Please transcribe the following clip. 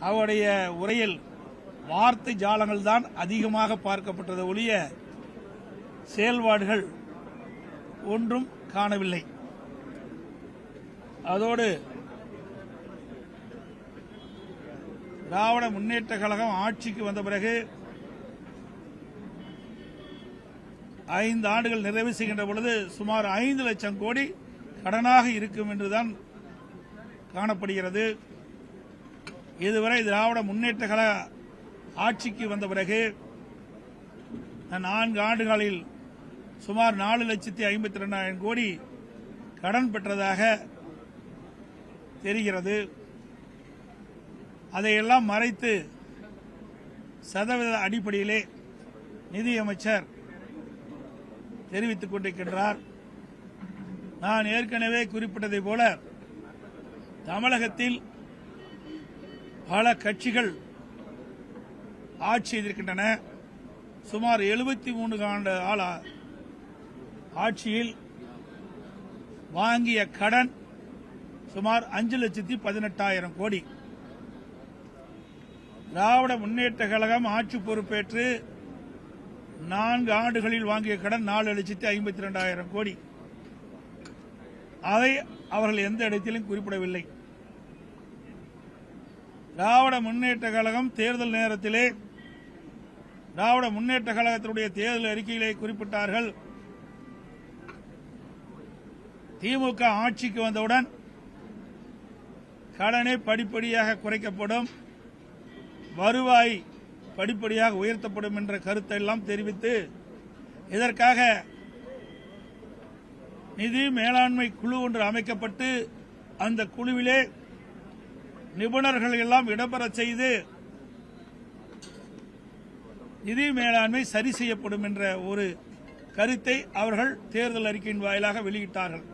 அவருடைய உரையில் வார்த்தை ஜாலங்கள் தான் அதிகமாக பார்க்கப்பட்டது ஒழிய செயல்பாடுகள் ஒன்றும் காணவில்லை. அதோடு திராவிட முன்னேற்ற கழகம் ஆட்சிக்கு வந்த பிறகு 5 ஆண்டுகள் நிறைவு செய்கின்ற பொழுது சுமார் 5 லட்சம் கோடி கடனாக இருக்கும் என்றுதான் காணப்படுகிறது. இதுவரை திராவிட முன்னேற்ற கழக ஆட்சிக்கு வந்த பிறகு 4 ஆண்டுகளில் சுமார் 4,52,000 கோடி கடன் பெற்றதாக தெரிகிறது. அதையெல்லாம் மறைத்து சதவீத அடிப்படையிலே நிதியமைச்சர் தெரிவித்துக் கொண்டிருக்கின்றார். நான் ஏற்கனவே குறிப்பிட்டதை போல தமிழகத்தில் பல கட்சிகள் ஆட்சி செய்திருக்கின்றன. சுமார் 73 ஆண்டு கால ஆட்சியில் வாங்கிய கடன் சுமார் 5,18,000 கோடி. திராவிட முன்னேற்ற கழகம் ஆட்சி பொறுப்பேற்று 4 ஆண்டுகளில் வாங்கிய கடன் 4,52,000 கோடி. அதை அவர்கள் எந்த இடத்திலும் குறிப்பிடவில்லை. திராவிட முன்னேற்ற கழகம் தேர்தல் நேரத்திலே திராவிட முன்னேற்ற கழகத்தினுடைய தேர்தல் அறிக்கையிலே குறிப்பிட்டார்கள், திமுக ஆட்சிக்கு வந்தவுடன் கடனை படிப்படியாக குறைக்கப்படும், வருவாய் படிப்படியாக உயர்த்தப்படும் என்ற கருத்தை எல்லாம் தெரிவித்து இதற்காக நிதி மேலாண்மை குழு ஒன்று அமைக்கப்பட்டு அந்த குழுவிலே நிபுணர்கள் எல்லாம் இடம்பெற செய்து நிதி மேலாண்மை சரி செய்யப்படும் என்ற ஒரு கருத்தை அவர்கள் தேர்தல் அறிக்கையின் வாயிலாக வெளியிட்டார்கள்.